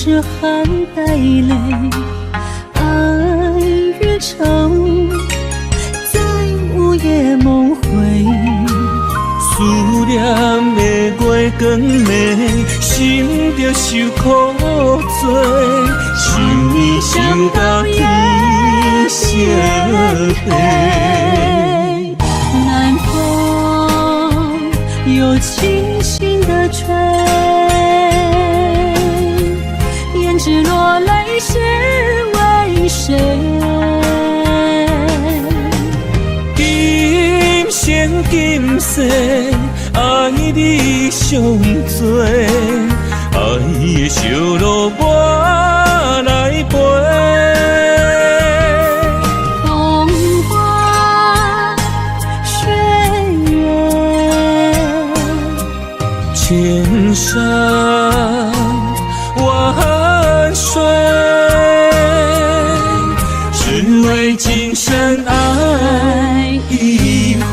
是含带泪，爱与愁在午夜梦回。思念的月光暝，心着受苦罪，想你想到天色黑。南风又轻轻地吹，胭脂落泪是为谁？今生今世，爱你上多，爱的烧路我来陪。风花雪月，千山万水，只为今生爱一回。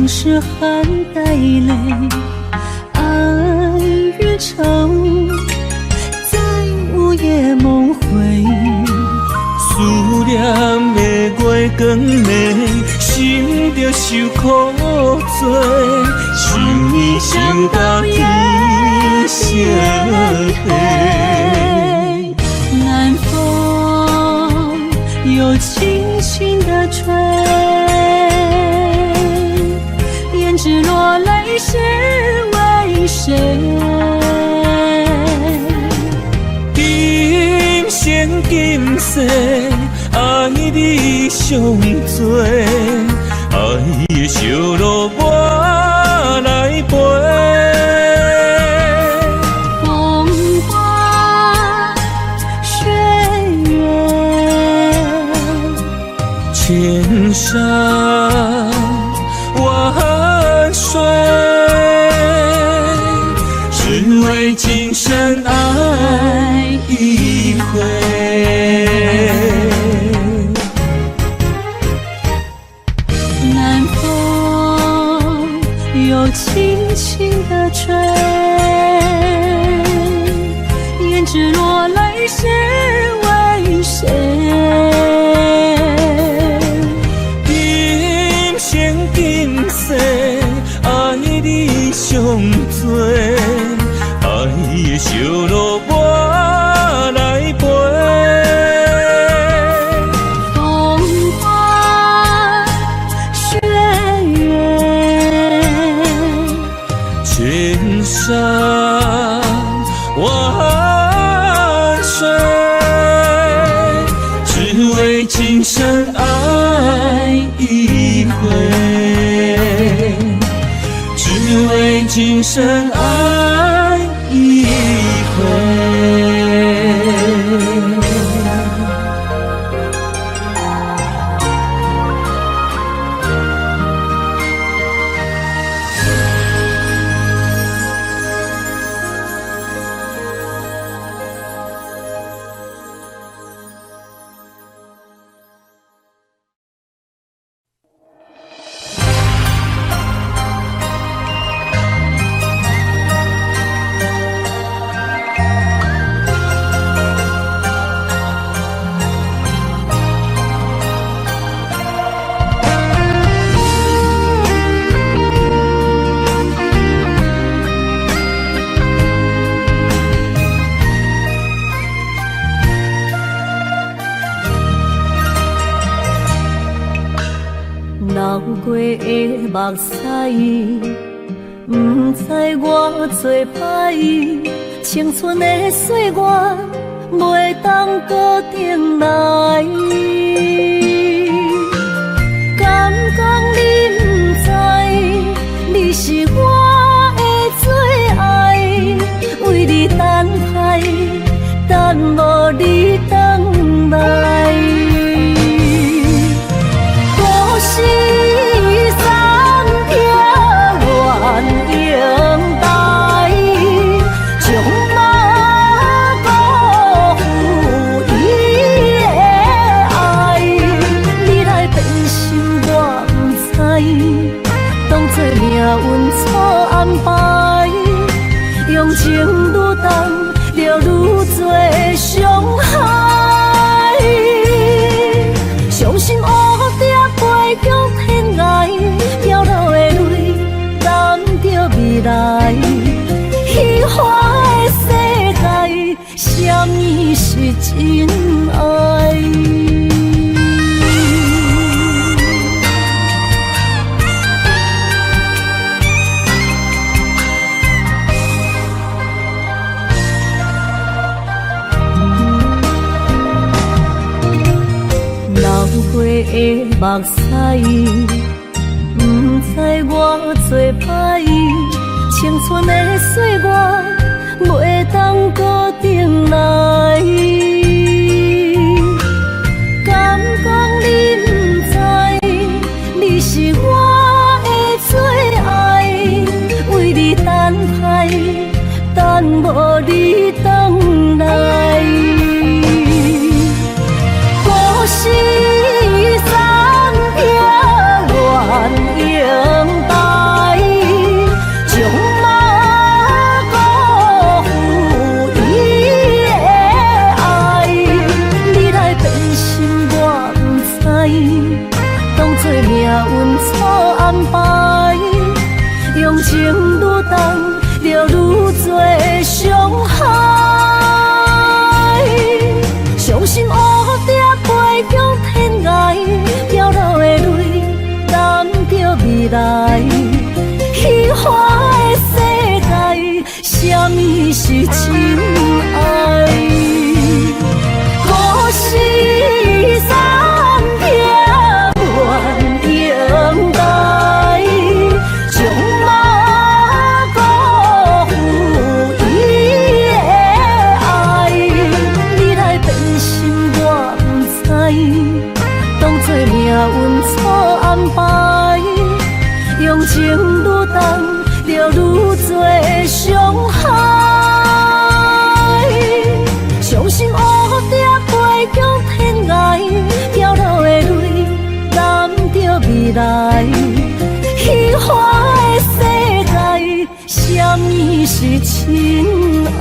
是含带泪，爱与愁在午夜梦回。思念的月光暝，心着受苦罪，想你想到天色黑。南风又轻轻地吹，胭脂落泪是为谁？今生今世，爱你上多，爱的烧路我来陪。风花雪月，千山万水，只为今生爱一回。南风又轻轻地吹，胭脂落泪是为谁？今生今世，爱你上多，爱的烧路我来陪。风花雪月，千山万水，只为今生爱一回，只为今生爱一回。流过的目屎，不知我做歹，青春的岁月袂当搁重来。敢讲你不知，你是我的最爱，命运错安排，用情愈重，就愈多伤害。伤心乌蝶飞向天涯，掉落的泪，等着未来。虚华的世界，什么是真爱？流过的目屎，不知我做歹，青春的岁月袂当搁重来。敢讲你不知，你是我的最爱，为你等待，等无你回来。故事三条愿永代，将马辜负伊的爱。你来变心我不知，当作命运错安排，用情愈重，就愈多伤害。伤心乌蝶飞向天涯，掉落的泪，等着未来。虚华的世界，什么是真爱？故事三条愿永代，将马辜负伊的爱。你来变心我不知，当作命运错安排，用情愈重，就愈多伤害。伤心乌蝶飞向天涯，掉落的泪，等着未来。虚华的世界，什么是真爱？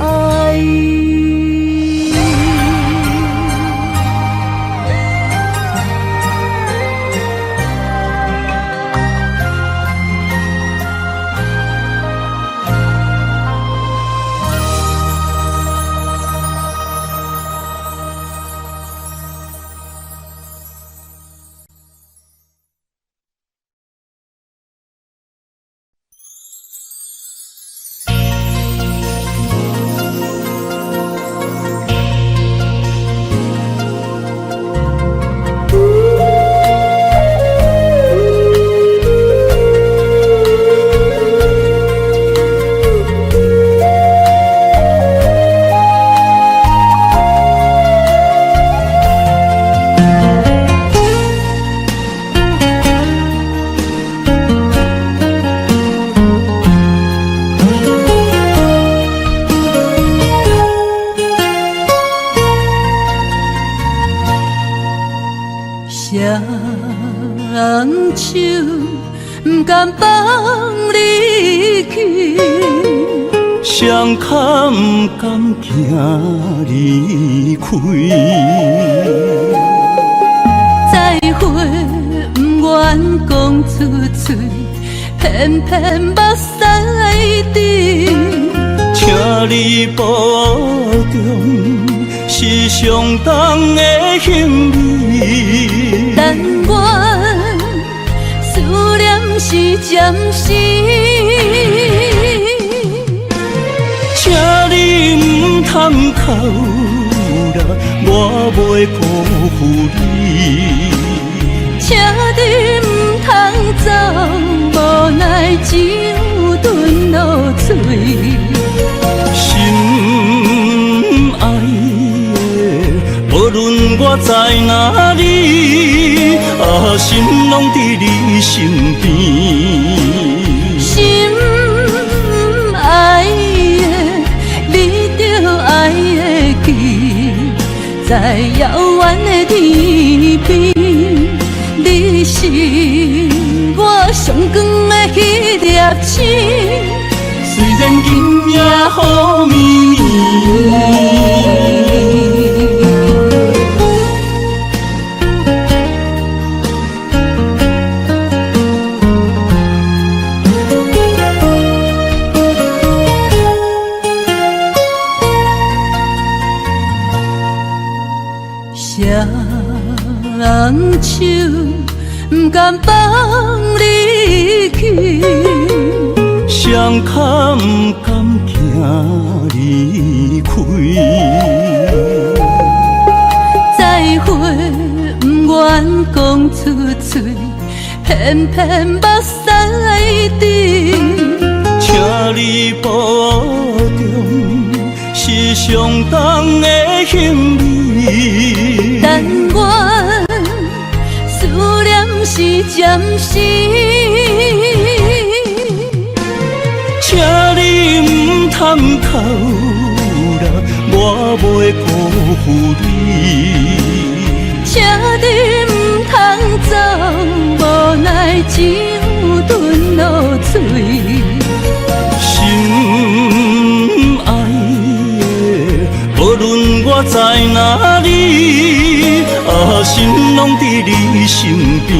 双手不敢放你去，双脚不甘行离开，再会不愿讲出嘴，偏偏目屎滴。请你保重，是上重的行李。但愿思念是暂时，请你唔通哭啦，我袂辜负你。请你唔通走，无奈只有吞落嘴。心爱的，无论我在哪里，心拢伫你身边。心爱的，你着爱会记，在遥远的天边，你是我上光的彼条情。虽然今夜雨绵绵，双手不甘放你去，双脚不甘行离开。再会不愿讲出嘴，偏偏目屎滴。请你保重，是上重的行李。但愿思念是暂时，请你唔通哭啦，我袂辜负你。请你唔通走，无奈只有吞落嘴。心爱的，无论我在哪里，心拢伫你身边。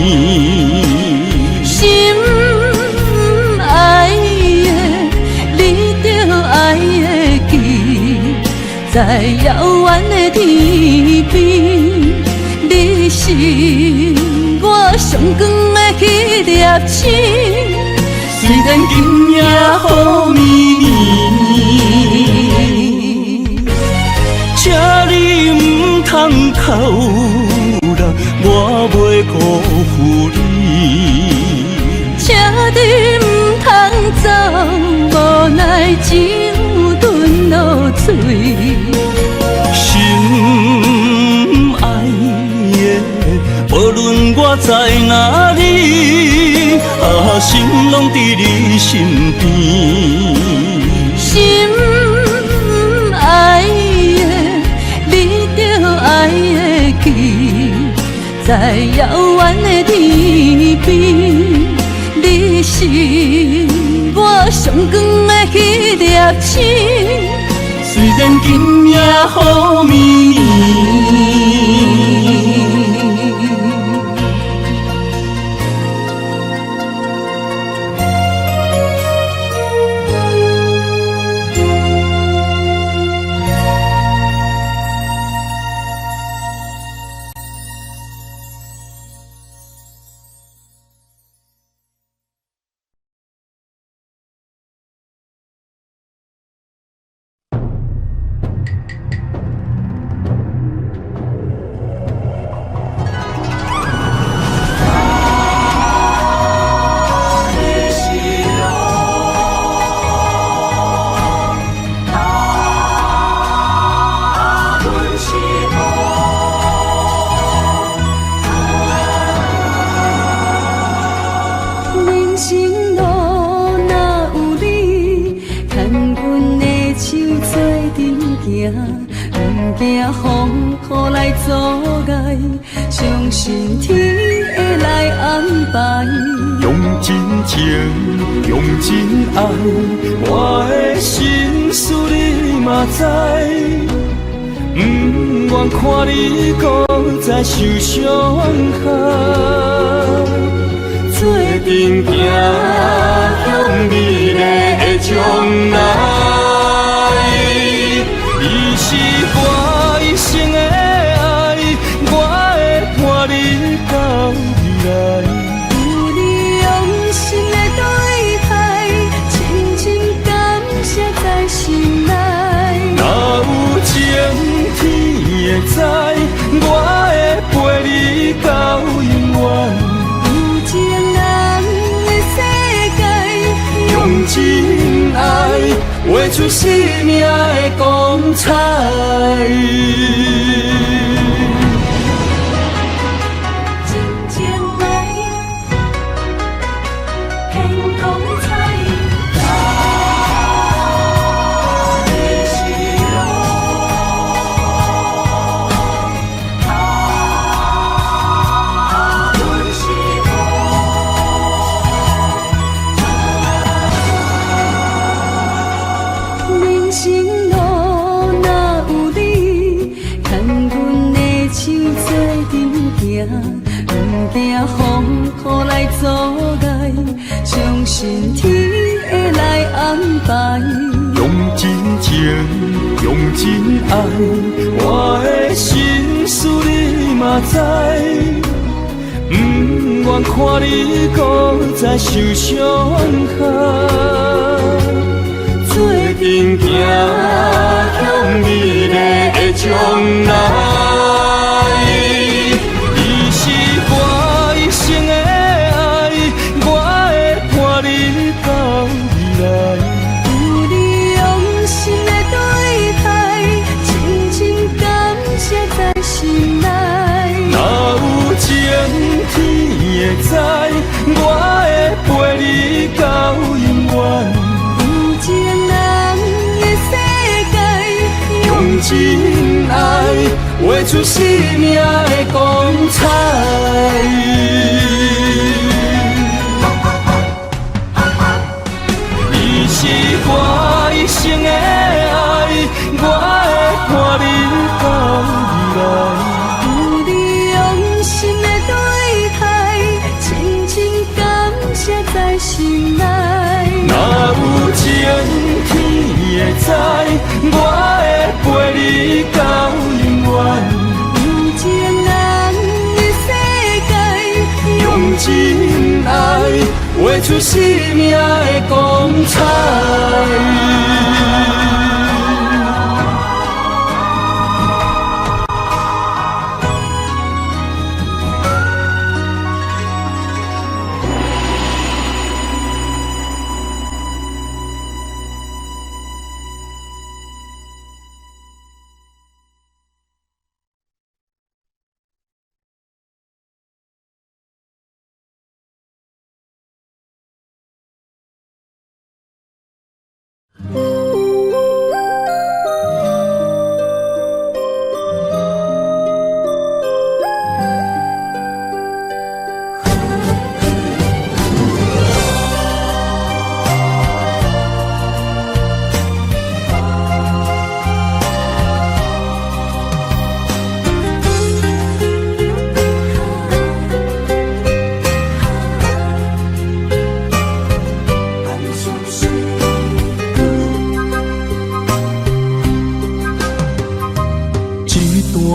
心爱的，你着爱会记，在遥远的天边，你是我上光的迄粒星。虽然今夜雨绵绵，请你唔通哭啦，我袂辜负你。请你唔通走，无奈只有吞落嘴。心爱的，无论我在哪里，心拢伫你身边。心爱的，你着爱会记，在遥远的天边，你是我上光的迄粒星。虽然今夜雨绵绵。不惊风雨来阻碍，相信天会来安排。用真情，用真爱，我的心事你嘛知。不愿看你搁再受伤害，做阵行向美丽的将来。你是我一生的爱，我会伴你到未来。有你用心的对待，深深感谢在心内。若有情天会知，我会陪你到永远。有情人的世界，用真爱画出生命的光彩。真情爱，天光彩。你是行，不惊风雨来阻碍，相信天会来安排。用真情，用真爱，我的心事你嘛知。不愿看你搁再受伤害，做阵行向美丽的将来。你是我一生的爱，我会伴你到未来。有你用心的对待，深深感谢在心内。若有情天会知，我会陪你到永远。有情人的世界，用真爱画出生命的光彩。你是我一生的爱，我会伴你到未来。有你用心的对待，深深感谢在心内。若有情天会知，我会陪你到永远。有情人的世界，用真爱画出生命的光彩。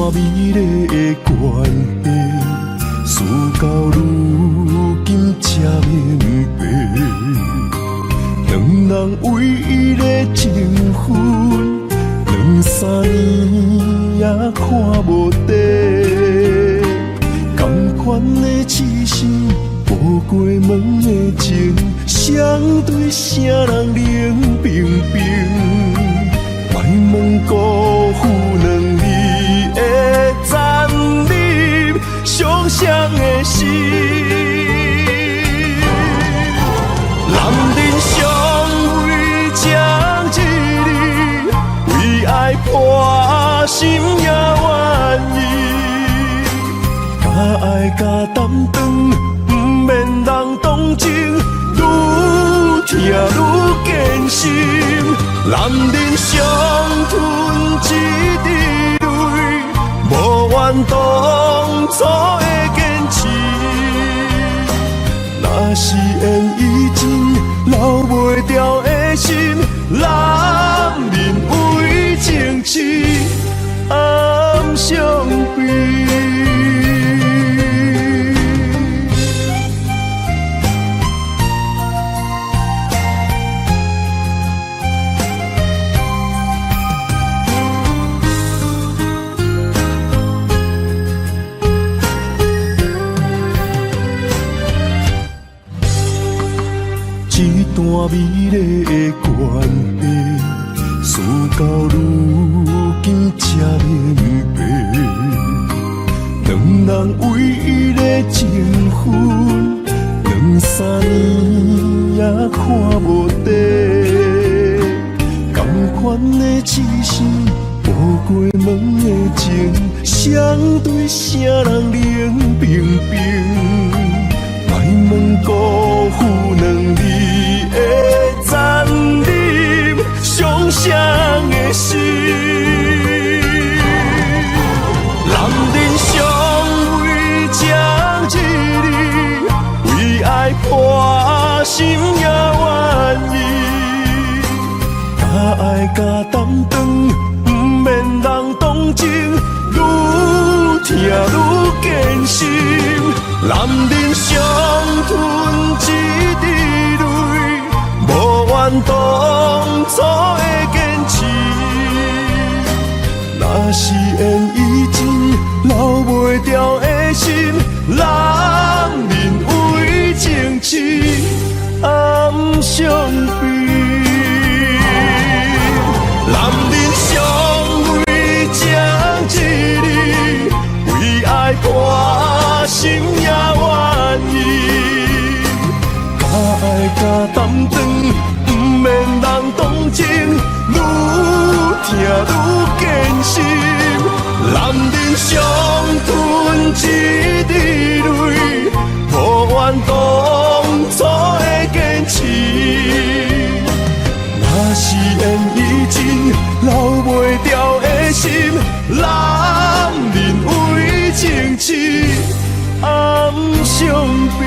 美丽的关系，事到如今才明白，两人唯一的情分，2、3年也看无底。同款的痴心，无过门的情，相对啥人冷冰冰？莫问辜负两字。残忍伤伤的心，男人相为将一日，为爱破心也愿意。甲爱甲担当，不免人同情，愈听愈艰辛。男人伤吞一滴泪。无怨当初的坚持，若是缘已尽，留袂掉的心，男人为情痴暗相悲。一段美丽的关系，事到如今才明白，两人唯一的情分，2、3年也看无底。同款的痴心，无过门的情，相对啥人冷冰冰？莫问辜负两字。残忍伤伤的心，男人相为情心也愿意。甲爱甲担当，不免人同情，愈听愈艰辛。男人伤吞一滴泪，无怨当初的坚持。若是缘已尽，留袂掉的心，人人为情痴暗伤悲。男人尚为情一字，为爱破心也愿意。甲爱甲担当，不免人同情，愈听愈艰辛。男人伤吞一滴泪，无怨当初的坚持。若是缘已尽，留袂掉的心，男人为情痴暗伤悲。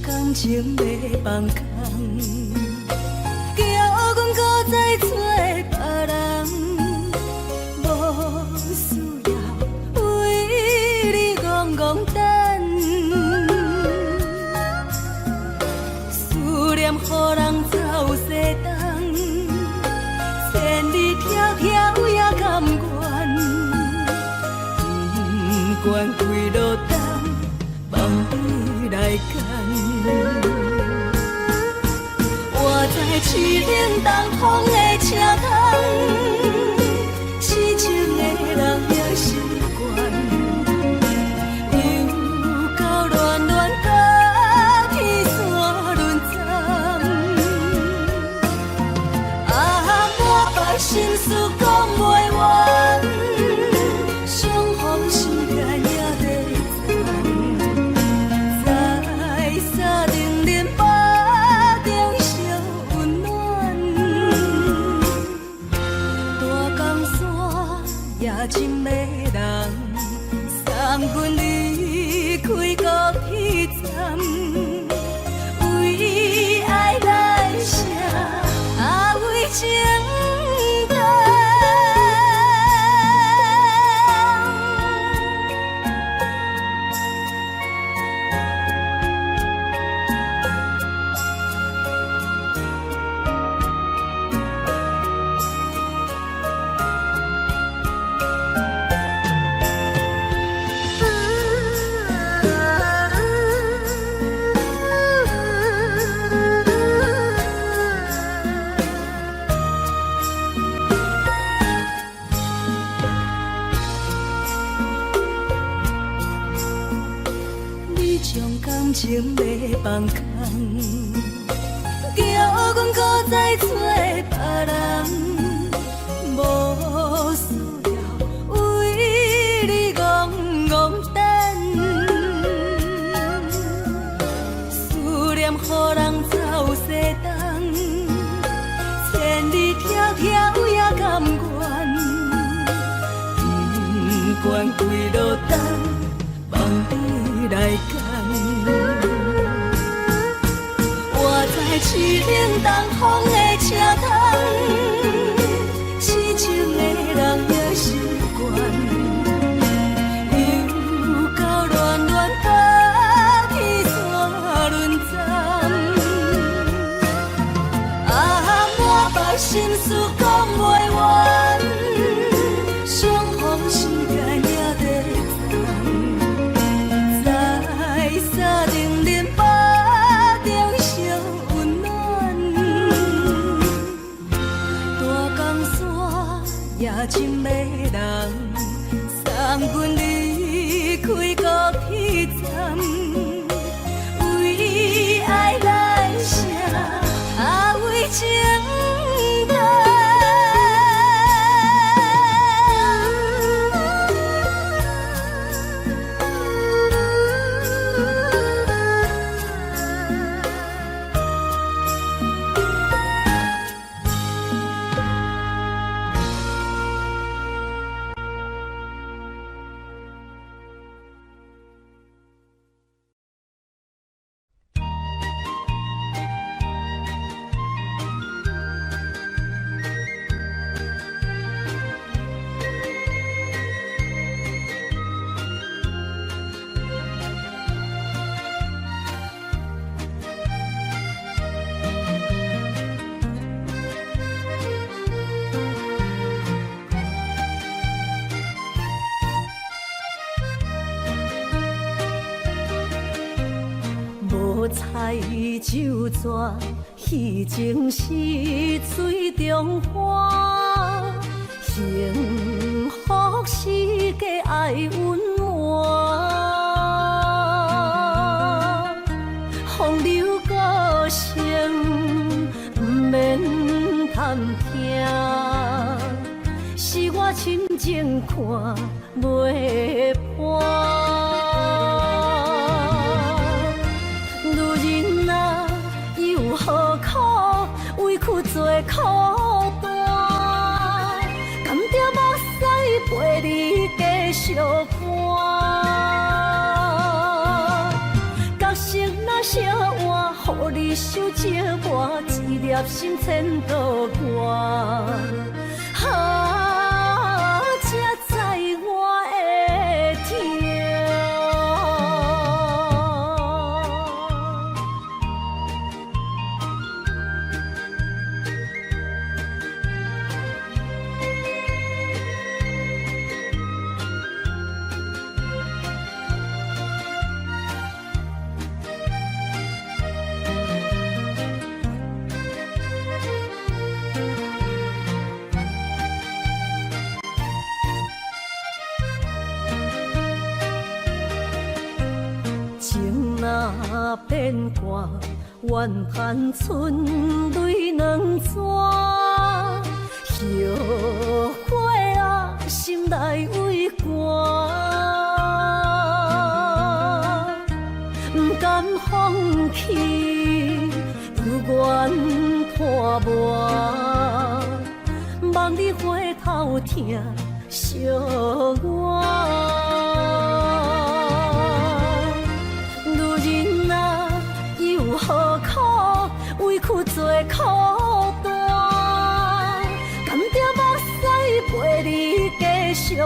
感情要放空，叫阮搁再找别人，无需要为你戆戆等。思念予人走西东，千里迢迢也甘愿，不管几落冬，望你来干。我在凄冷东风的车窗，痴情的人也习惯，又到恋恋甲天山沦陷。满腹心事讲袂完，相逢时间也在等。在沙定连巴中烧温暖，大江山也真迷人，送阮离开高铁站，为爱来写为情长。感情要放空，叫阮搁再找别人，无需要为你戆戆等。思念予人走西东，千里迢迢也甘愿，不管几落冬，望你来干。我在凄冷东风的车窗，痴情的人也习惯，又到恋恋甲天山沦陷。满腹心事讲袂完，相逢时间也在等。在沙定连巴中烧温暖，风沙也真迷人，送阮离开高铁站，为爱来生，为情债。彩酒泉，戏情是水中花，幸福是家爱温暖，风流歌声不免贪听，是我亲情看袂破。何苦委屈做苦担？甘蔗目屎陪你继续寒。角色若写换，予你受折磨，一粒心千度寒。才知我的痛。若变卦，怨叹春泪两逝。后悔啊，心内为寒，不甘放弃，有缘破磨，望你回头听惜我。何苦委屈做苦担？甘蔗目屎陪你继续寒。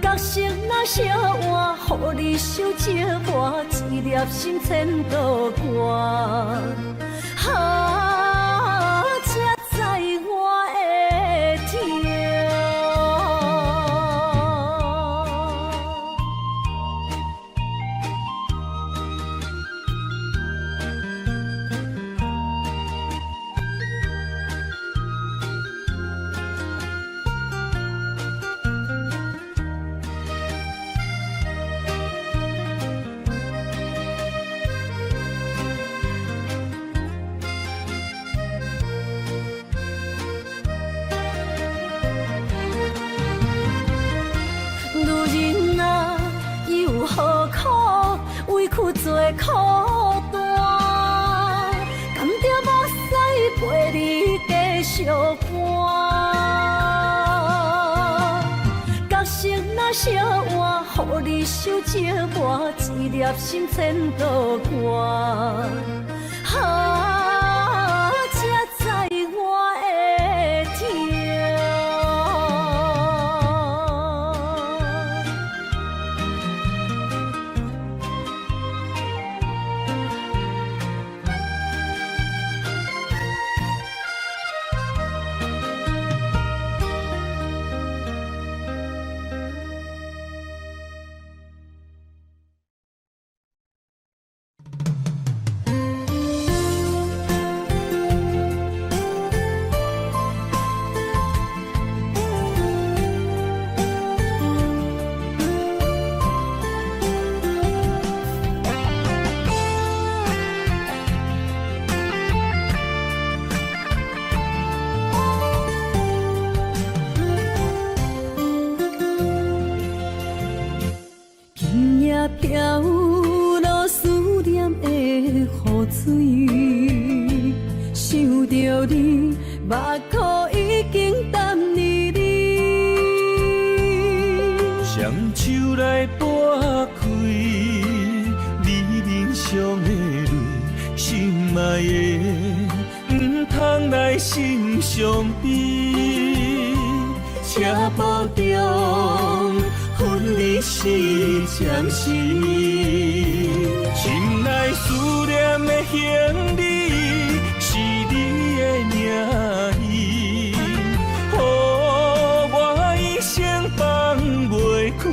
角色若写换，予你受折磨，一粒心千度寒。才知我的痛。何苦委屈做苦担？甘蔗目屎陪你继续寒。角色若写换，予你受折磨，一粒心千度寒。才知我的痛。着你，目眶已经淡离离。双手来拨开你面上的泪，心爱的，不通来心伤悲。车步中分离是暂时，心内思念的行李是你的名字，予我一生放袂开。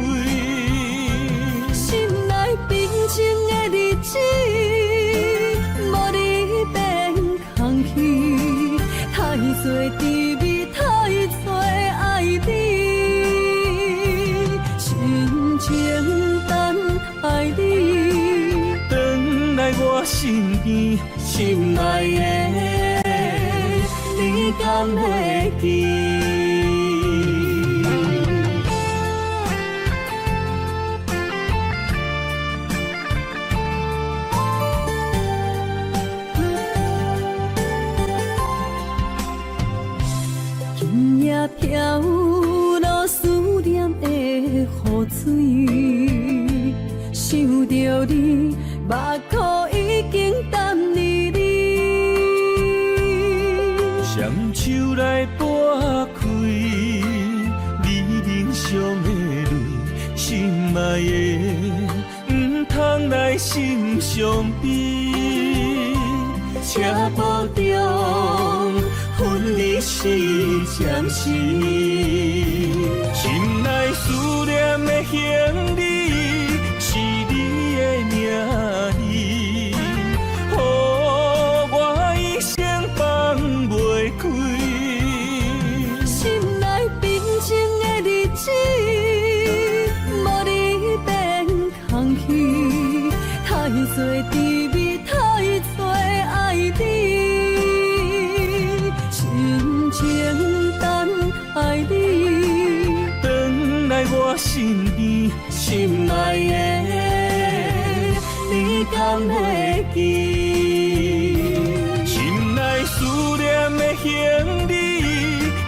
心内平静的日子，无你变空虚，太多滋味，太多爱你。心情等爱你，转来我身边，心爱的，你敢会记？今夜飘落思念的雨水，想着你，目眶已经淡离离。双手来拨开你面上的泪，心爱的，不通来心伤悲。车步中分离是暂时，心内思念的行李是你的名字，予我一生放袂开。心内平静的日子，无你变空虚，太多滋味，太多爱你。心情等爱你，转来我身边，心爱的，你敢会记？心内思念的行李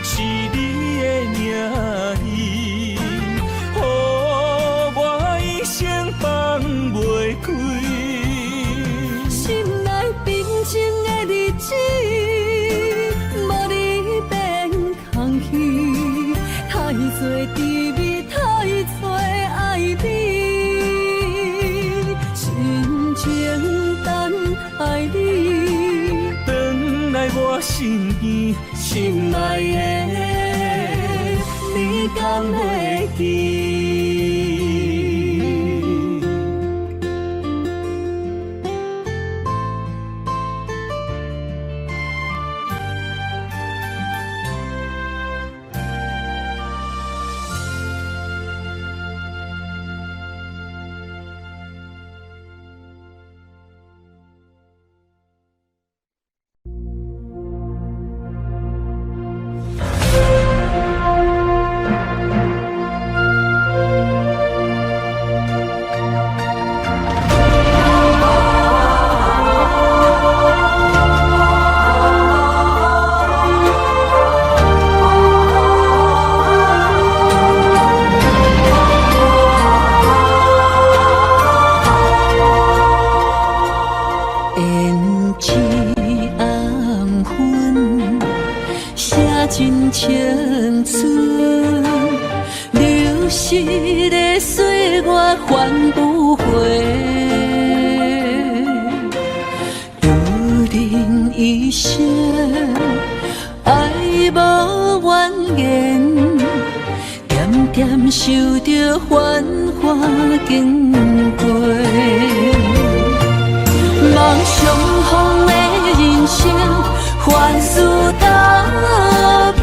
是你的名字，予我一生放袂开。心内平静的日子，无你变空虚，太多滋味，太多爱你。心情等爱你，转来我身边，心爱的，你敢会记？真青春，流逝的岁月还不回。如人一生，爱无怨言，点点受着繁华经过。梦相逢的人生，凡事答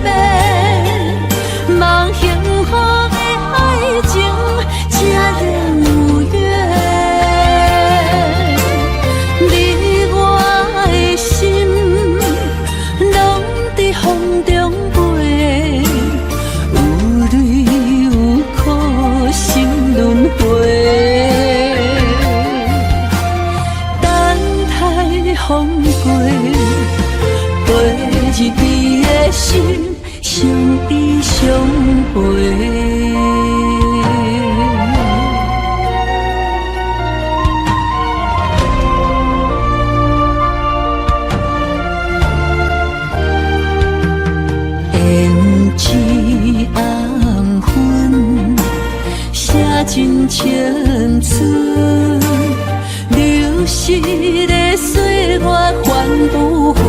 辩，梦幸福的爱情，才能有缘。你我的心，拢在风中飞，有泪有苦，心轮回。等待风过。心，相依相陪。胭脂红粉，写尽青春。流逝的岁月还不回，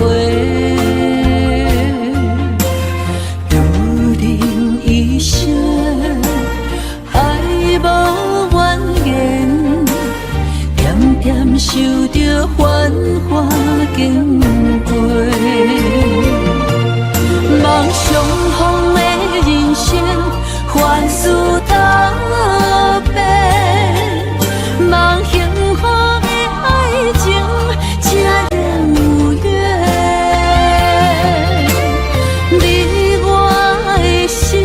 如人一生爱无怨言，点点受着繁华经过。梦相逢的人生，凡事道别，梦幸福的爱情，才能有缘。你我的心，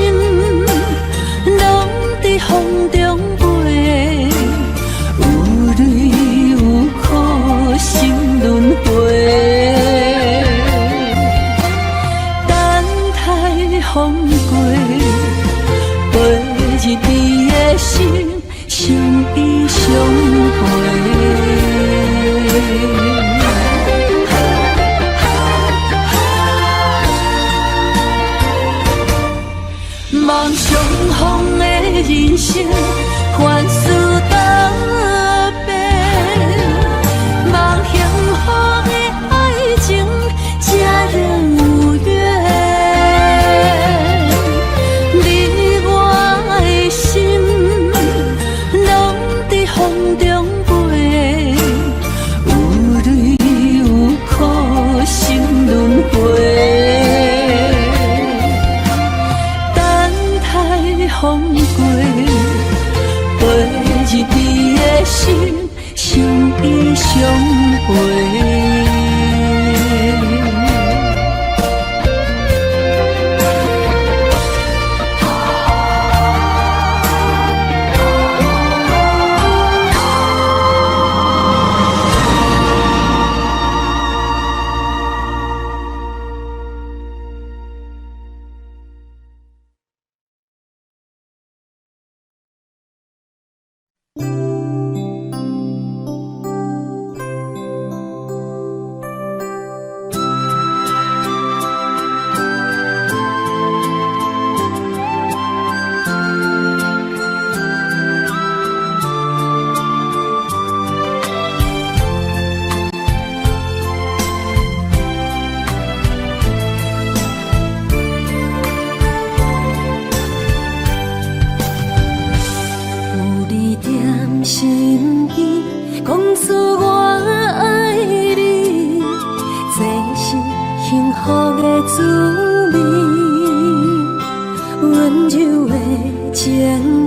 拢在风中飞，有泪有苦，心轮回。风过，陪日你的心，相依相陪。梦相逢的人生，凡事道别，梦幸福的爱情，才能有缘。风中飞，有泪有苦，心轮回。等待风过，陪日你的心，相依相陪。心边讲出我爱你，这是幸福的滋味。温柔的情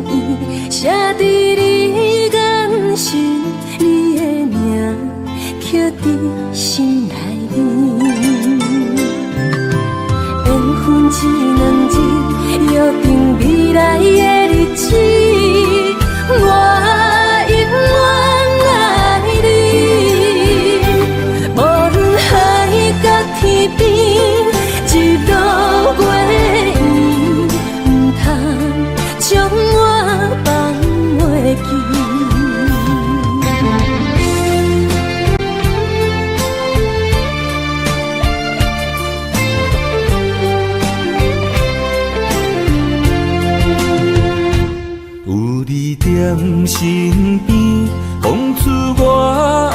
意写在你眼心，你的名刻在心内面。缘分一两日，约定未来的日子。我永远爱你，无论海角天边，一路过缘，唔通将我放袂记。有你踮身边，讲出我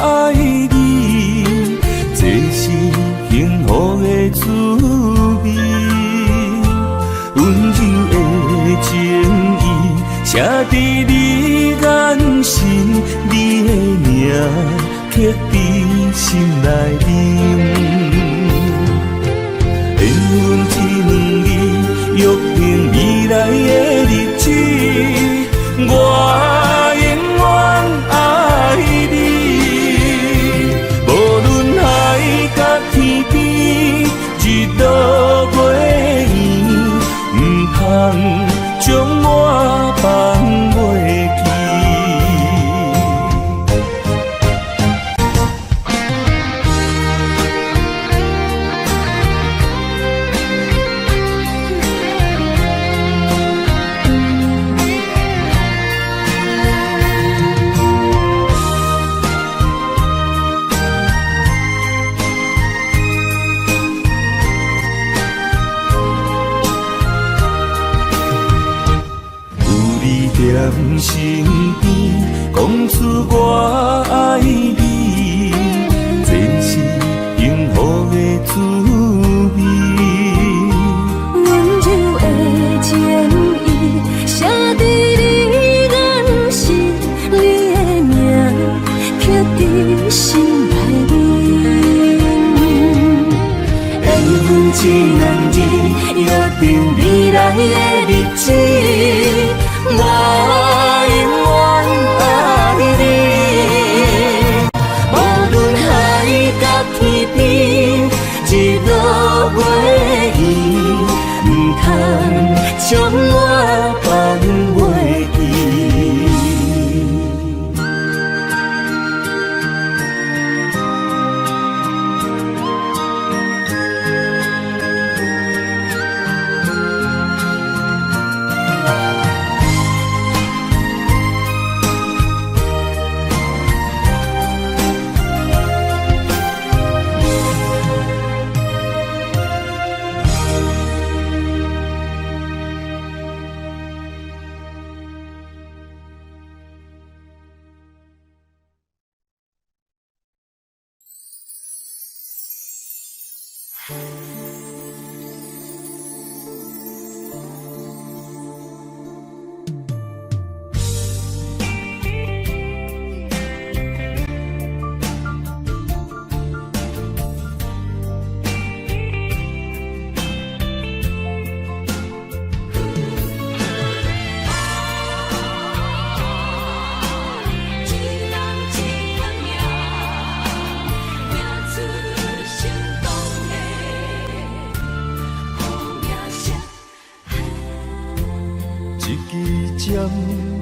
爱你，这是幸福的滋味。温柔的情意写在你眼心，你的名刻在心内面。缘分一两日，约定未来的日子。我永远爱你，无论海角天边，一路过缘，唔通将我放袂记。身边，讲出我爱你，这是幸福的滋味。温柔的情意写在你眼心，你的名刻在心内面。缘分一两字，约定未来的日子，我永远爱你。无论海角天边，一路月圆，不通将我放袂记。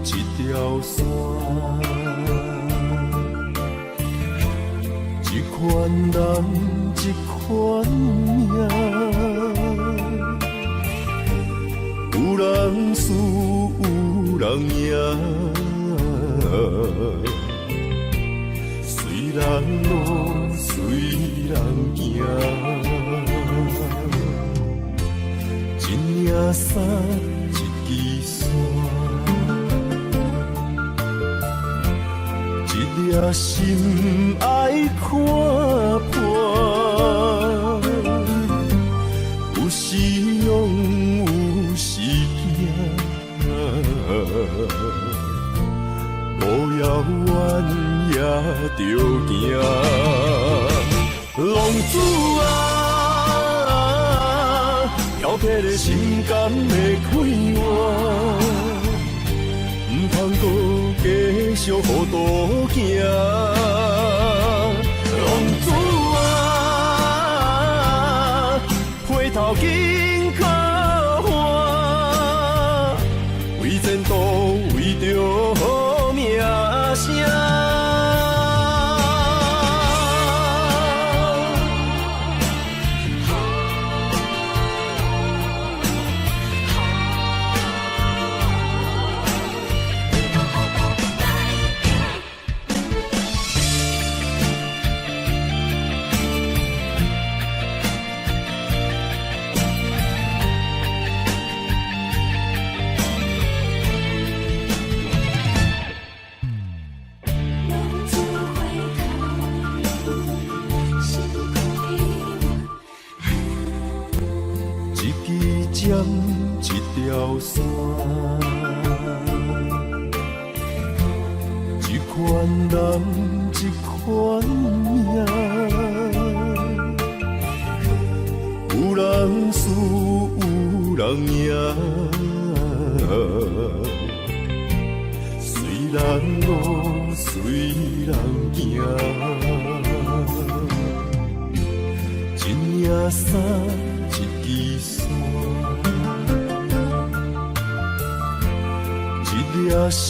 一条线，一款人，一款命，有人输，有人赢，随人路，随人行，一领衫，一支线。一颗心爱看破，有时勇，有时惊，路遥远也着行。浪子啊，挑剔的心肝会开换。唔通搁继续予渡行，浪子啊，回头紧靠岸，为前途，为着好名声。一条线，一款人，一款命，有人输，有人赢，随人路，随人行，一领衫，一支线。一颗心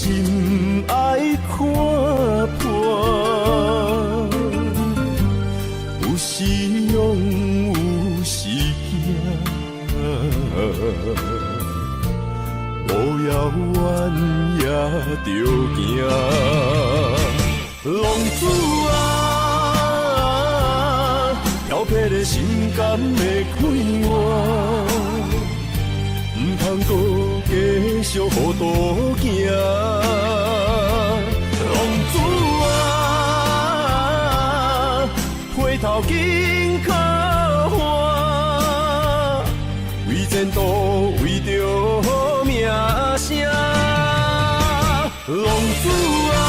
爱看破，有时勇，有时惊，路遥远也着行。浪子啊，挑剔的心肝会开换，唔通搁继续续予倒行。王子啊，回头紧靠岸，为前途为着名声。王子啊，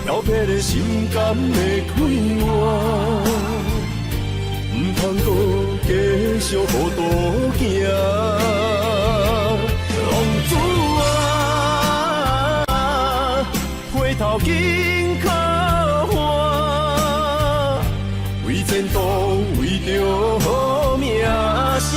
漂泊的心甘会快活？唔通搁继续予倒行。王子啊，回头紧靠岸，为前途为着名声。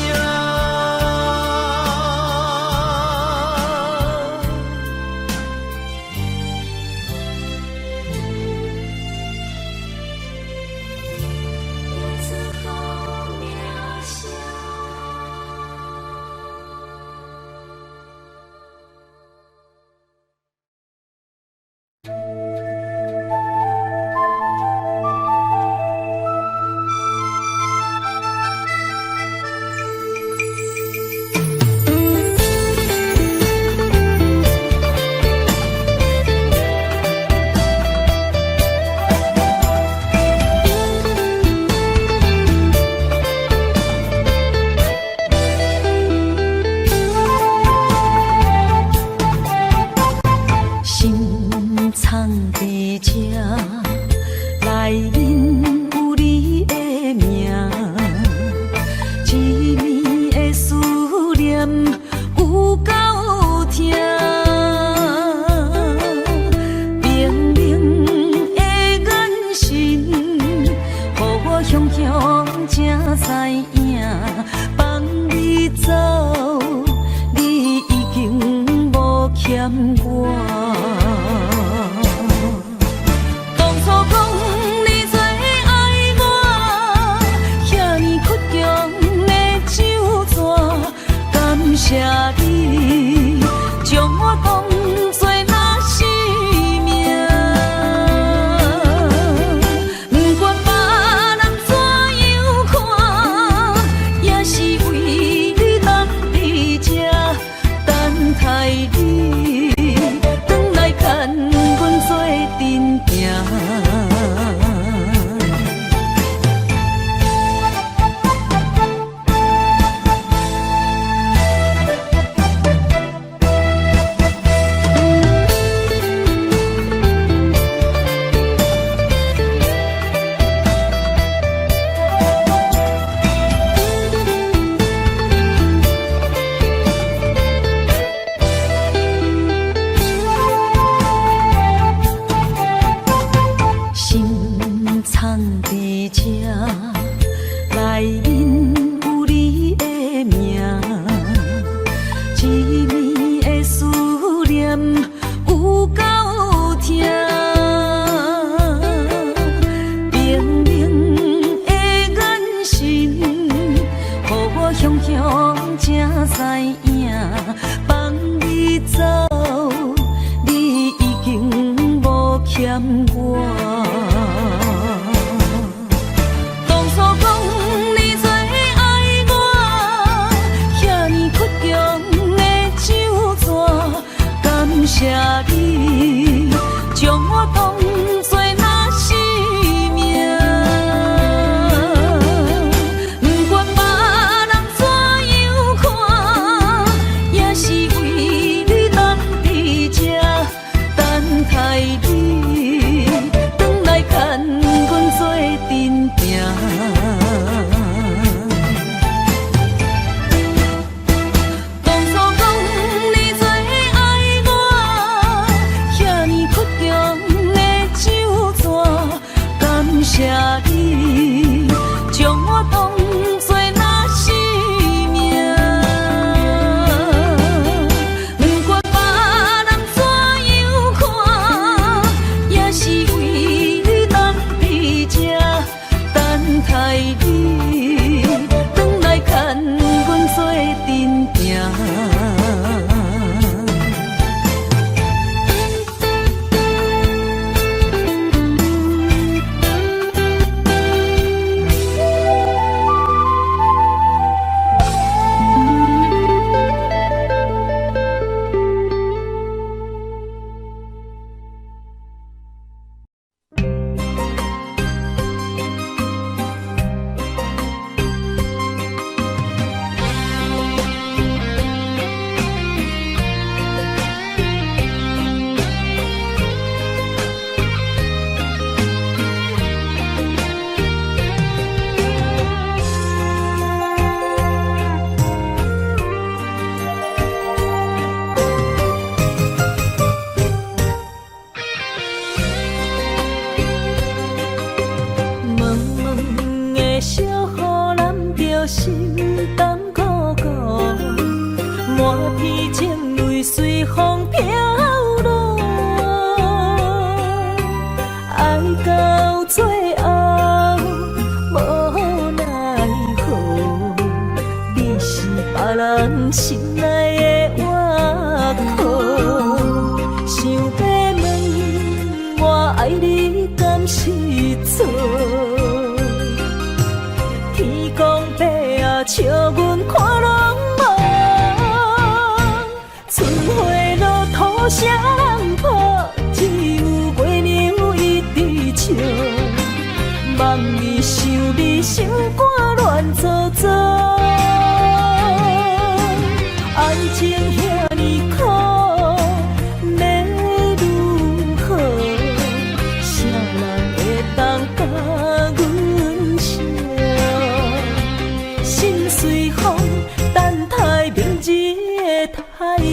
等心甘苦苦，满片情泪随风飘落，爱到最后无奈何，你是别人心内的外壳。想要问我爱你敢是错？天公伯啊，笑阮看拢无，春花落土双破，只有月娘一直笑。望你想你心肝乱糟糟，爱情遐尼苦，要如何？谁人会当甲阮惜？心随风，等待明日的太阳。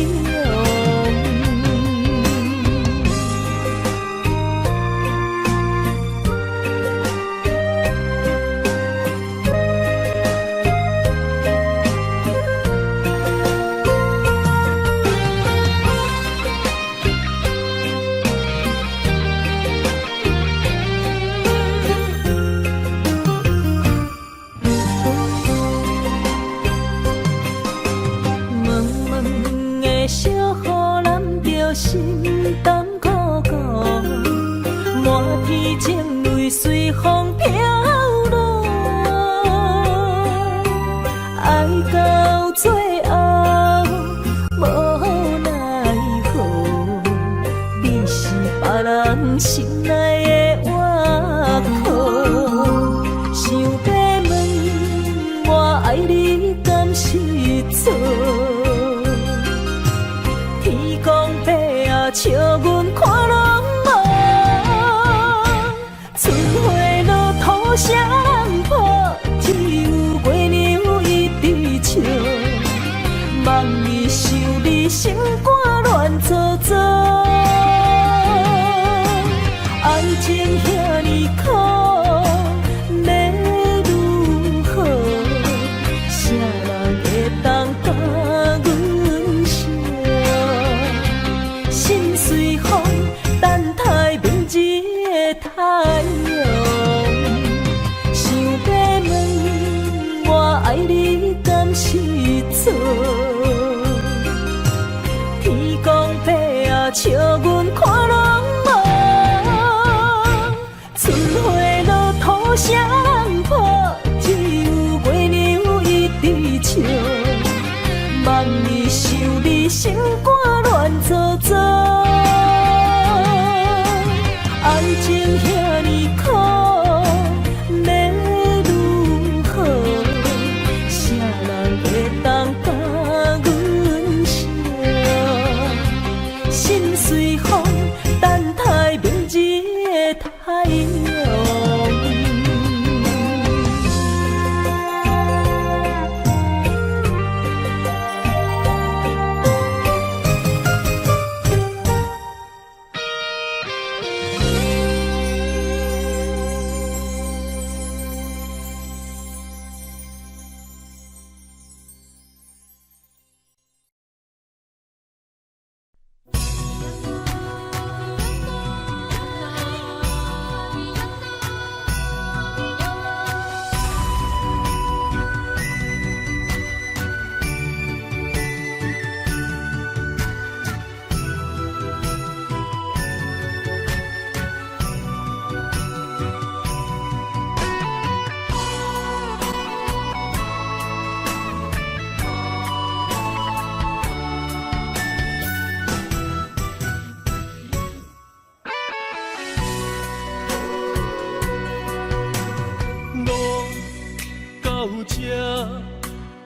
心甘苦苦，满片情泪随风飘落，爱到最后无奈何，你是别人心内的外壳。想要问我爱你敢是错？天公伯啊，笑阮看拢无，春花落土双破，只有月娘一直笑。望你想你心肝乱糟糟，爱情遐尼苦，要如何？谁人会当甲阮惜？心随风，等待明日的太阳。想要问我爱你敢是错？天公伯啊，笑阮看拢无，春花落土双破，只有月娘一直笑。望你想你心肝乱糟糟，爱情遐尼苦，要如何？谁人会当甲阮惜？心随风，等待明日的太阳。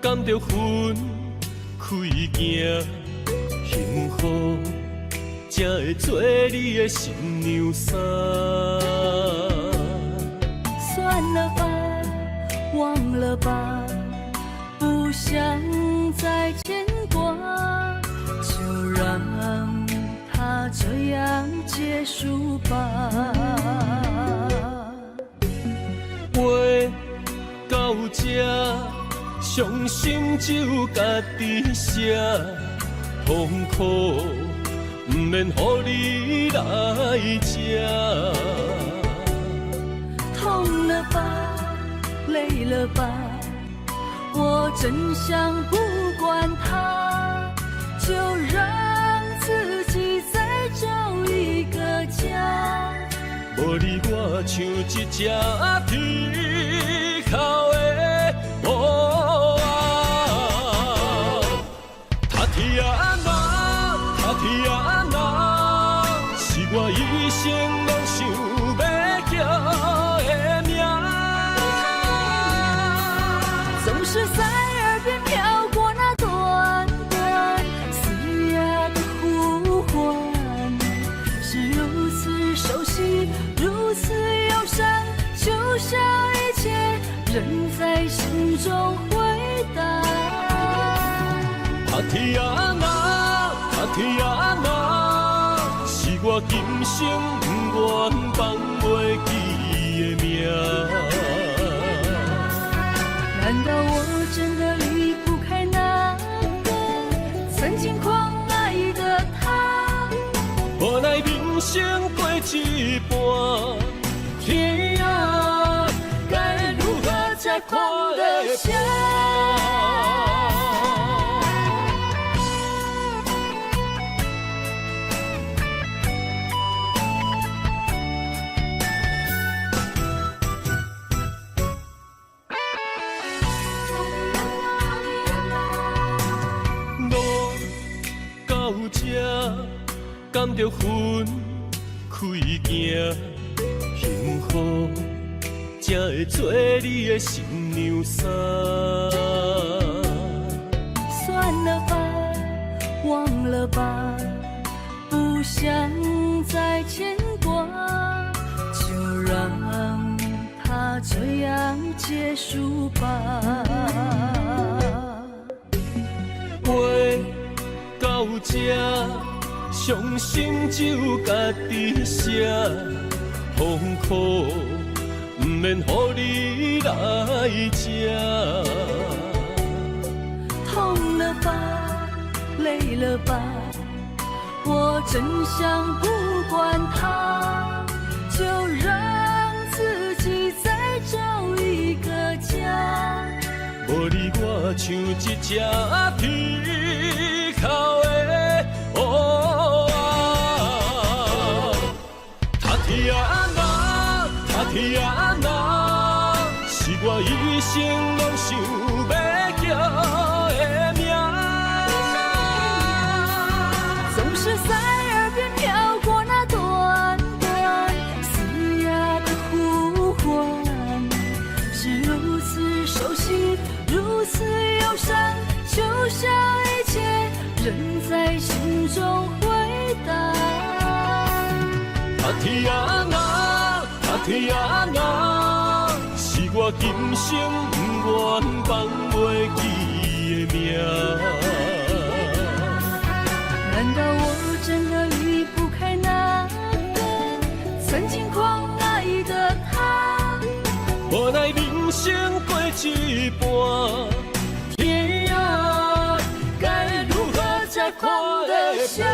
甘着分开行，幸福才会做你的新娘衫。算了吧，忘了吧，不想再牵挂，就让它这样结束吧。话到这，伤心只有家己写，痛苦不免予你来吃。痛了吧，累了吧，我真想不管它，就让自己再找一个家。无你我像一只皮口的乌鸦，他天啊那，他天啊那，是我一生拢想要叫的名。总是在耳边飘过那短短嘶哑的呼唤，是如此熟悉，如此忧伤，就像一切仍在心中回荡。他天啊那，他天啊那，是我今生不愿放袂记的名。难道我真的离不开那个曾经狂爱的他？无奈人生过一半，天啊，该如何才看得下？甘着分开行，幸福才会做你的新娘衫。算了吧，忘了吧，不想再牵挂，就让它这样结束吧。话到这，伤心只有家己写，痛苦不免予你来吃。痛了吧，累了吧，我真想不管它，就让自己再找一个家。无你我像一只皮口的乌鸦，他天啊那，他天啊那，是我一生拢想要叫的名。总是在耳边飘过那短短嘶哑的呼唤，是如此熟悉，如此忧伤，就像一切仍在心中回荡。他天啊那，他天啊那，是我今生不愿放袂记的名。难道我真的离不开那个曾经狂爱的他？无奈人生过一半，天啊，该如何才看得下？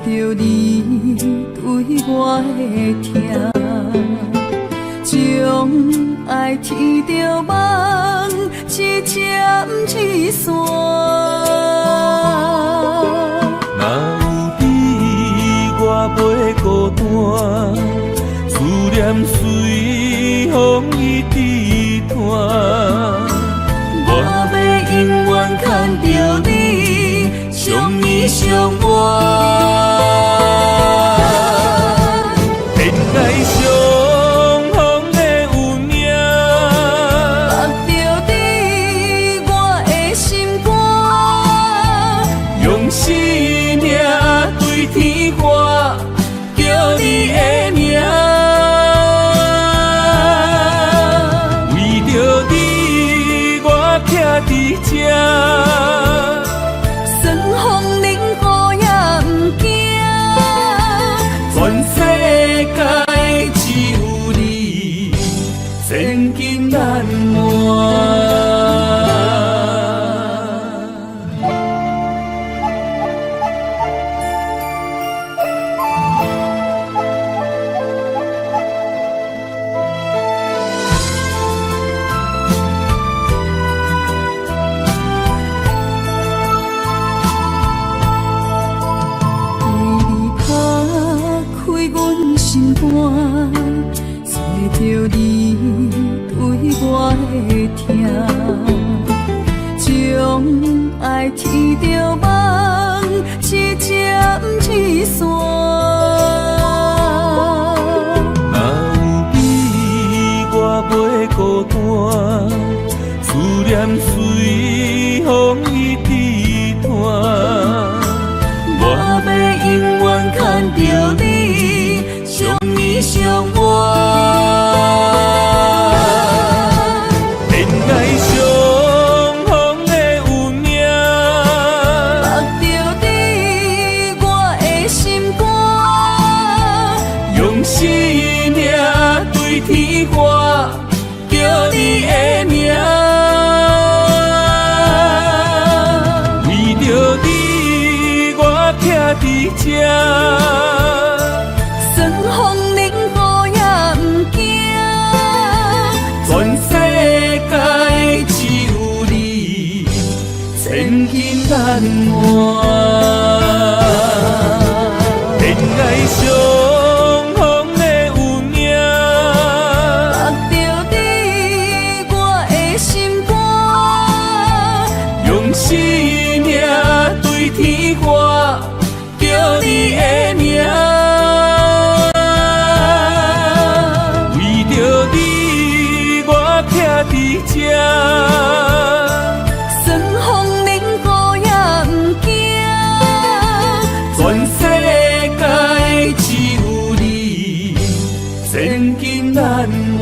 着你对我的疼，将爱天着梦，一针一线。若有你我袂孤单，随风伊织炭。我要永远牵着你，相依相偎。恋爱相逢的有命，握着你我的心肝，用生命对天花，叫你的名。为着你，我徛伫这，酸风冷雨也不惊。全世界只有你，千金难换。找你对我的疼，将爱天着梦，一针一线。若有你，我袂孤单，思念随风伊织炭。我要永远牵着你，相依相偎。恋爱相逢的有命，握着你我的心肝，用生命对天花，叫你的名。为着你，我徛伫这。酸风冷雨也不惊，全世界只有你，千金难换。恋爱相逢的有命，握着你我的心肝，用生命对天花，叫你的名。徛伫这，酸风冷雨也不惊，全世界只有你，千金难换。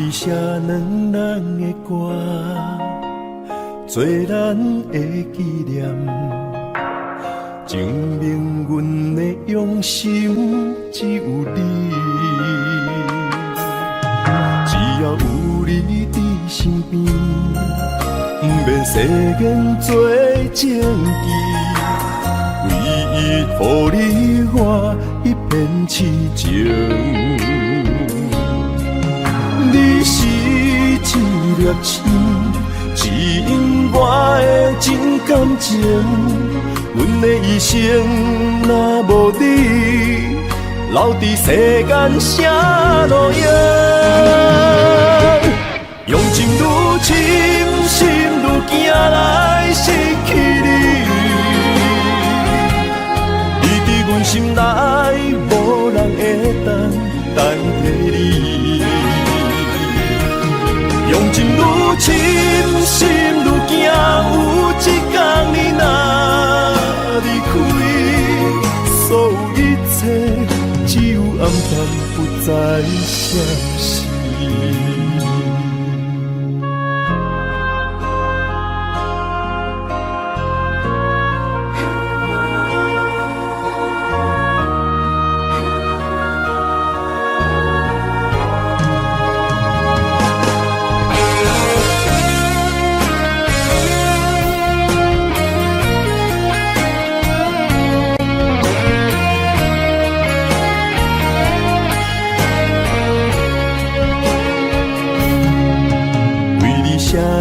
写两人的歌，做咱的纪念，证明阮的用心只有你。只要有你伫身边，不免世间做证据，唯一予你我一片痴情。你是一粒星，指引我的真感情。阮的一生若无你，留伫世间啥路用？用情愈深，心愈惊来失去你。你伫阮心内无人会深，心愈惊，有一天你若离开，所有一切只有暗淡，不再消息。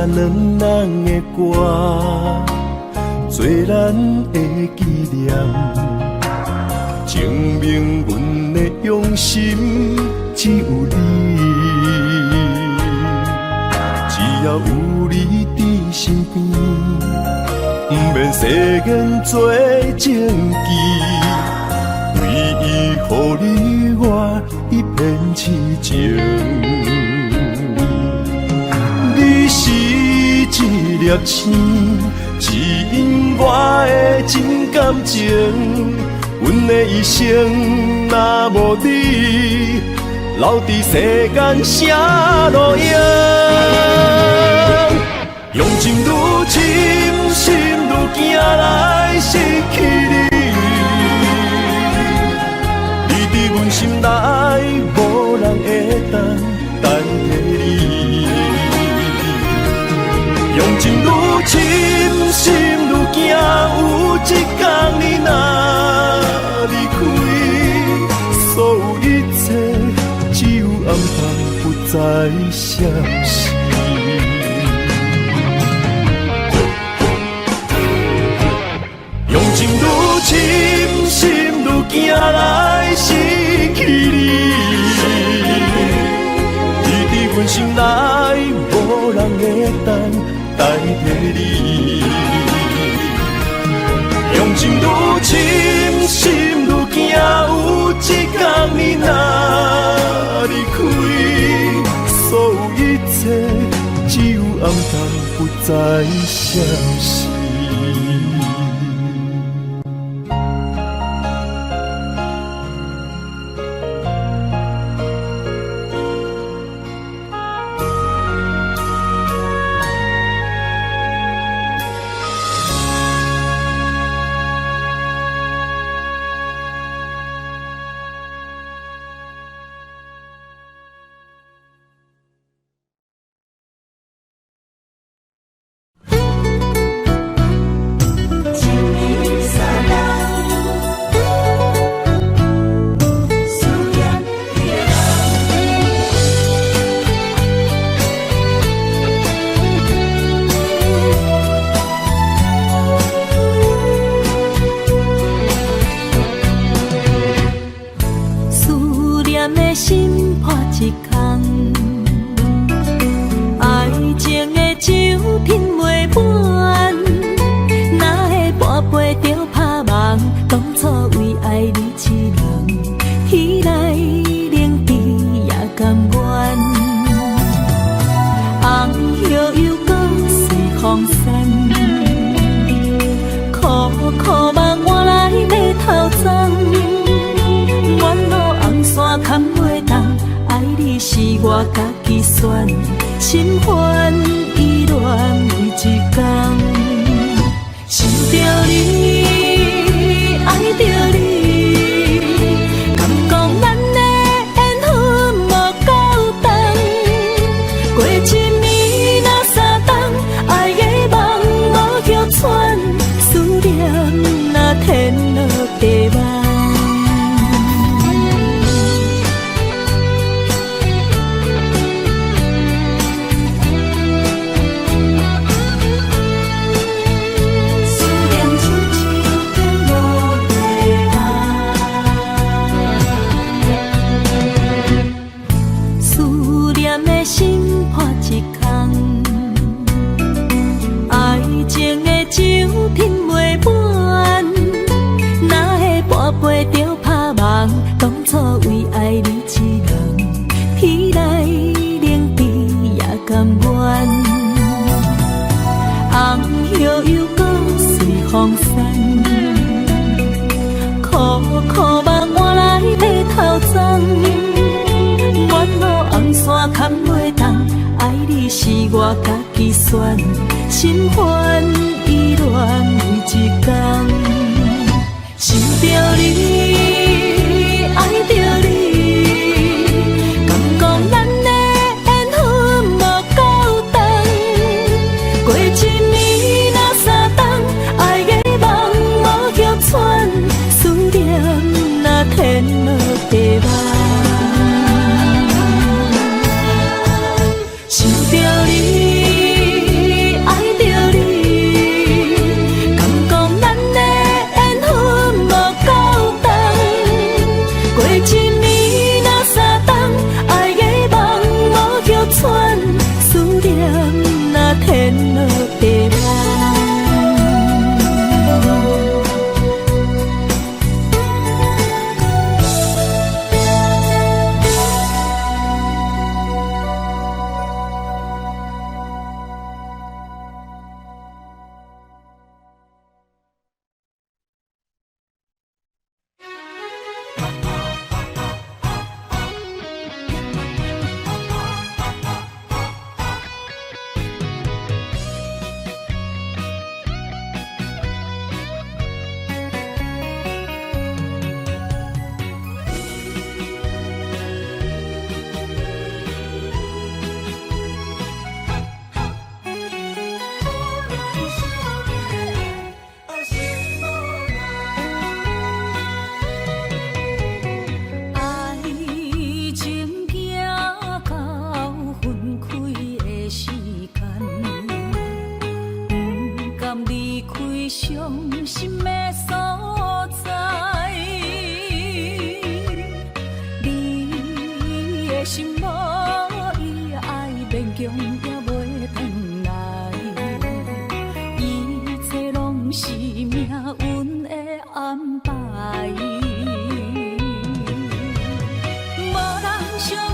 两人的歌，做咱的纪念，证明阮的用心只有你。只要有你伫身边，不免世间做证据，唯一予你我一片痴情。你是一粒星，指引我的真感情。阮的一生若无你，留伫世间啥路用？用情愈深，心愈惊来失去你。你伫阮心内，无人会代替你。用情愈深，心愈惊，有一天你若离开，所有一切只有暗淡，不再消息。用情愈深，心愈惊来失去你。你伫阮心内，无人会代替你。用情愈深，心愈惊，有一天你若离开，所有一切只有暗淡，不再消息。我家己选，心烦意乱为一天，想着你，爱着你，敢讲咱的缘分无够长，过一年若三冬，爱的梦无叫喘，思念若天落地网。当初为爱你一人，天来冷滴也甘愿。恋，心烦意乱每一天。想着你，爱着你，敢讲咱的缘分无够长？过一年若三冬，爱的梦无叫喘，思念若天落地网。想着你，爱着你，敢讲咱的缘分无够长？过一年若三冬，爱的梦无叫喘，思念若天落地网。伤心的所在，你的心无伊爱勉强也袂转来，一切拢是命运的安排。无人惜阮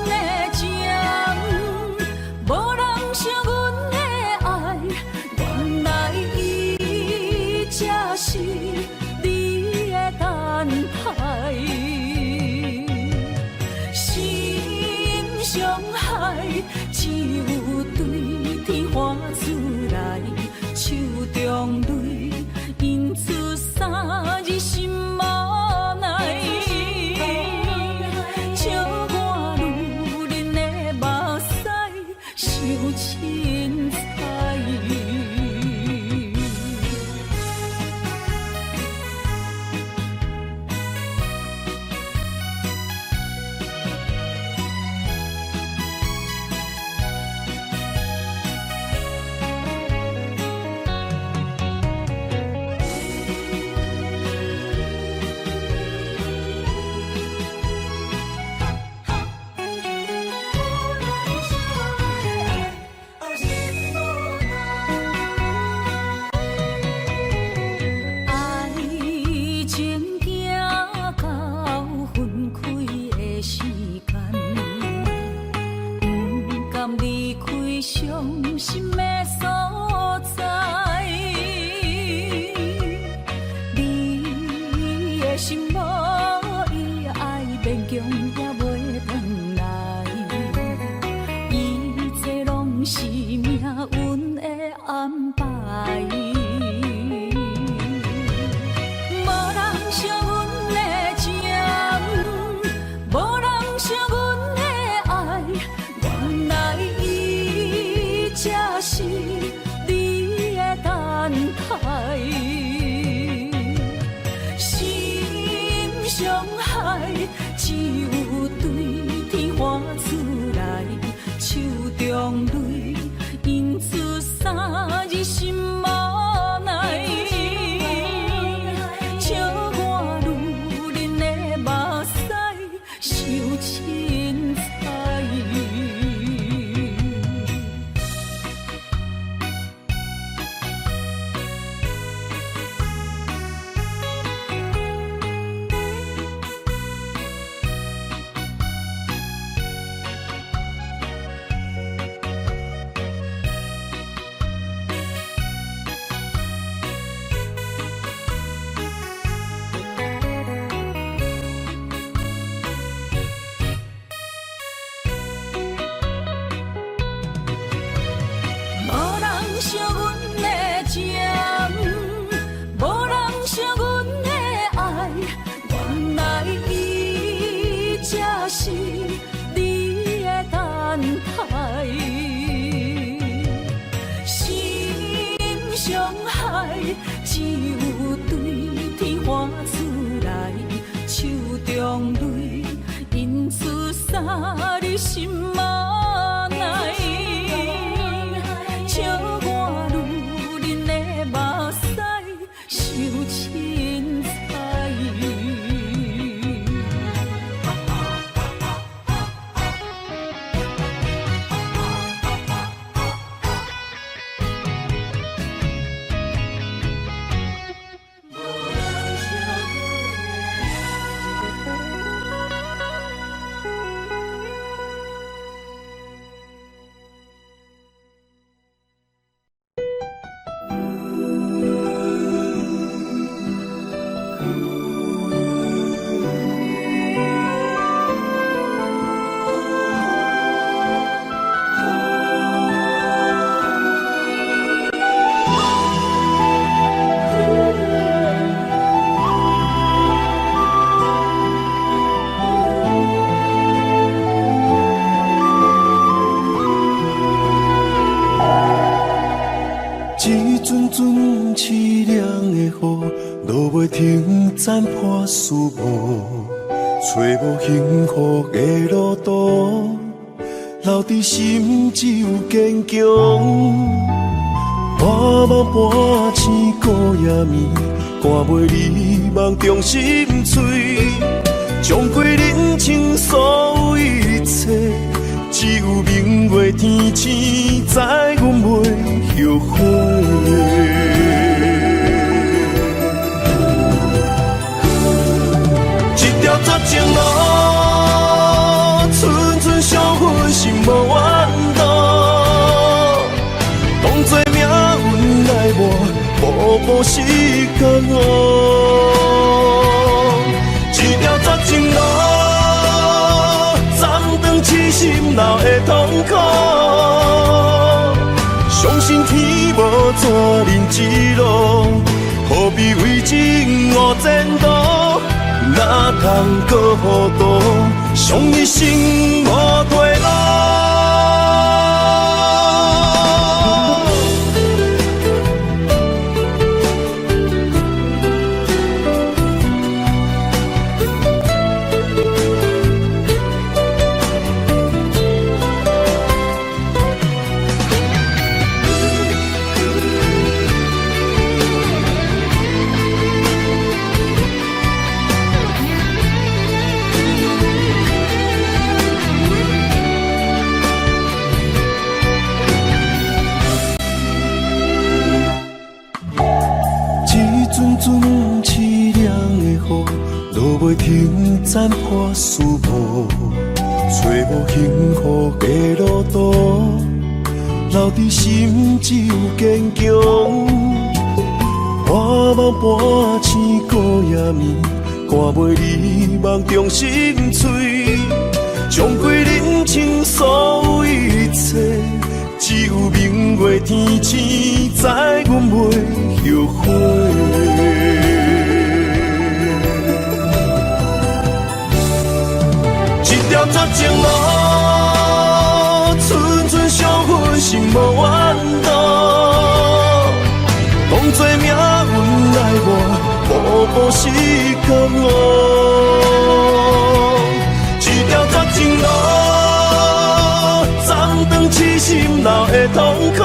的情，无人惜阮的爱，原来才是你的等待，心伤害只有对天喊出来，手中泪印出三字心无奈，笑我女人的目屎伤凊彩。伤心的所在，你的心无伊爱勉强也袂转来，一切拢是命运的安排。无人惜阮的情，无人惜阮的爱，原来才是你的等待，心伤害只有对天喊出来，手中泪印出三字心无奈，笑我女人的目屎伤凊彩。是你的等待，心伤害只有对天发出来，手中泪因出洒你心无奈，笑我女人的目屎受凊彩。一阵阵凄凉的雨，落袂停，斩破思无，找无幸福的路途，留伫心只有坚强。半梦半醒孤夜眠，赶袂你梦中心碎，将过人生所有一切。只有明月天星，知阮袂后悔。一条绝情路，寸寸相分，心无怨妒。当作命运来磨，步步是甘愿。一条绝情路。痴心闹的痛苦，相信天无怎人之路，何必为情误前途？哪通搁糊涂，伤一生无退路。阵凄凉的雨，落袂停，斩破思无，找无幸福的路途，留伫心只有坚强。半梦半醒孤夜眠，赶袂你梦中心碎，将过人生所有一切。只有明月天星，知阮袂后悔。一条绝情路，寸寸相分，心无怨妒。当作命运来磨，步步是甘愿。一条绝情路。痴心闹的痛苦，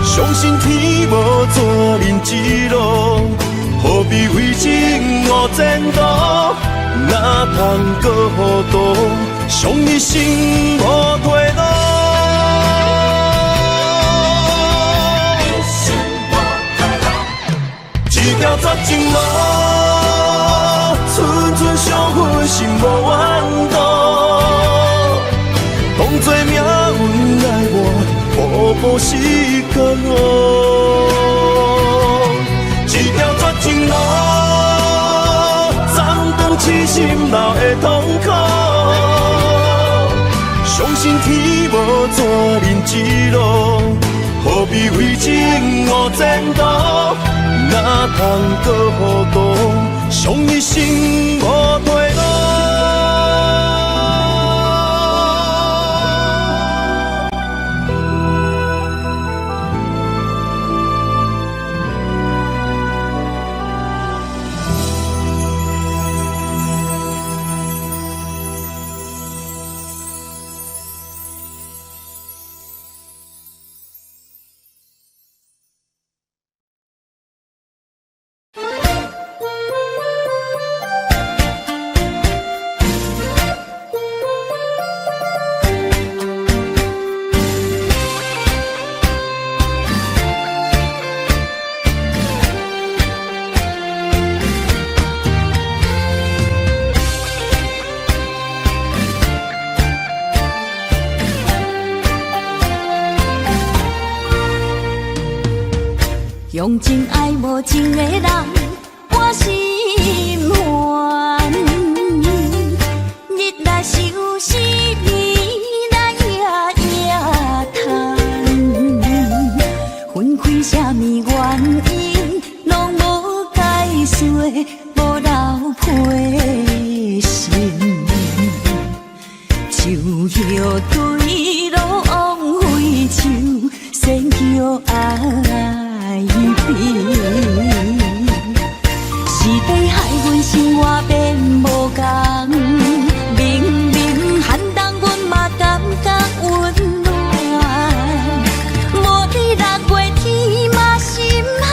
相信天无怎人之路，何必为情误前途？哪通搁糊涂，伤一生无退路。一条绝情路，寸寸相分，心无怨妒。当作命运来磨，步步是甘愿。一条绝情路，斩断痴心闹的痛苦。相信天无怎人之路，何必为情误前途？哪通搁糊涂，伤一生无退路。用真爱无情的人，我心烦。日来想思你来夜夜叹，分开啥物原因，拢无解释，无留批信。树叶对路枉费树，先叫爱变。是地害阮生活变无同，明明寒冬阮嘛感觉温暖。无你6月天嘛心寒，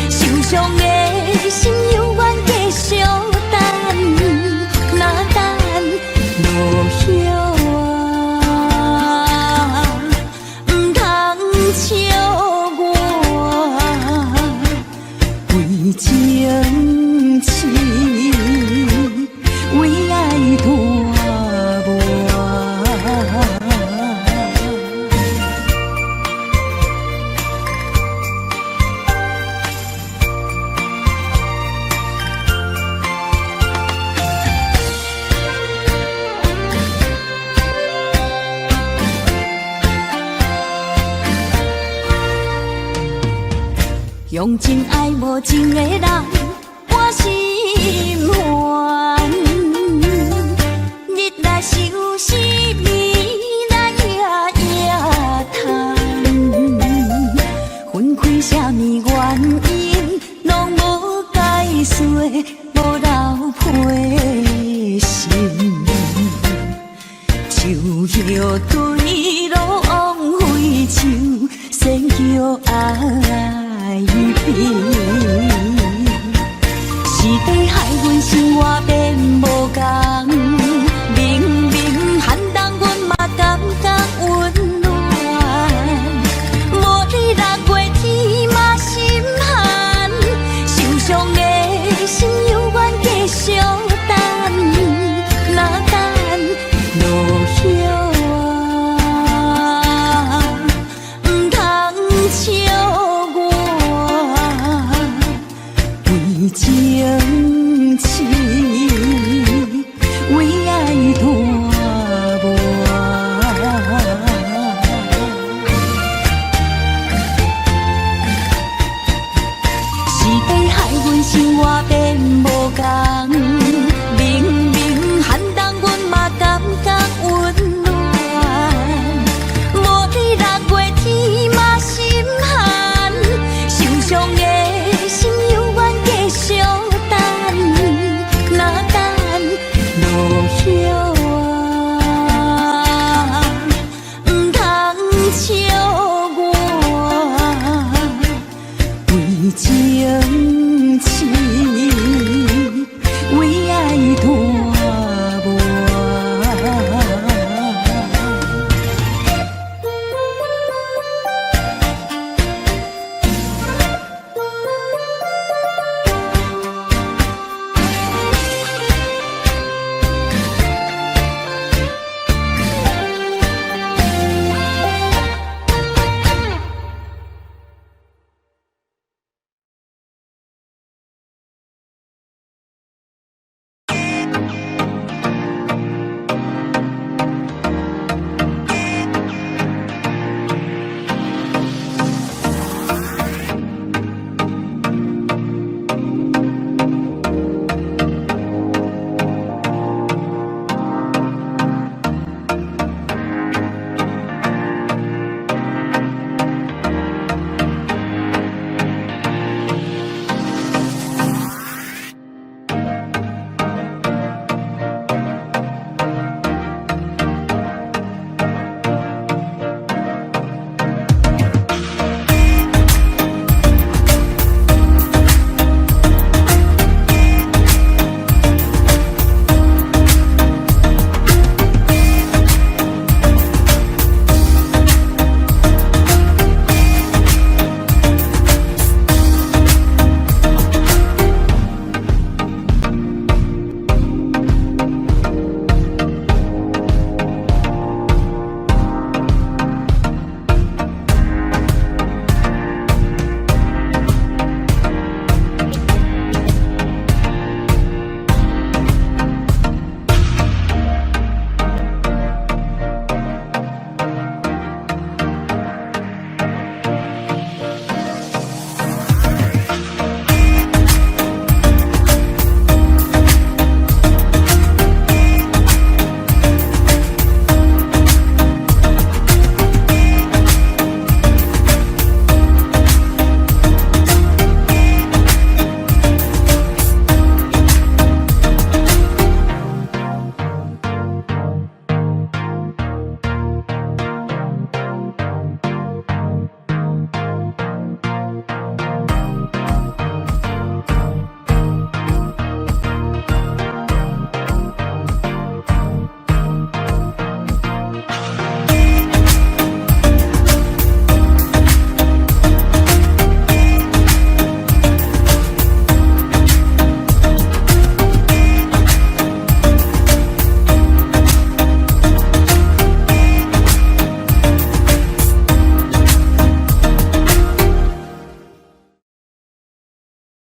受伤的心犹原继续等，若等落叶啊，唔通笑我为情痴，为爱拖磨。用真爱无情的人，我心烦。日来想思暝来夜夜叹，分开啥物原因，拢无解释，无留批信。树叶对路枉费树，先叫爱变。是地害阮生活变无同。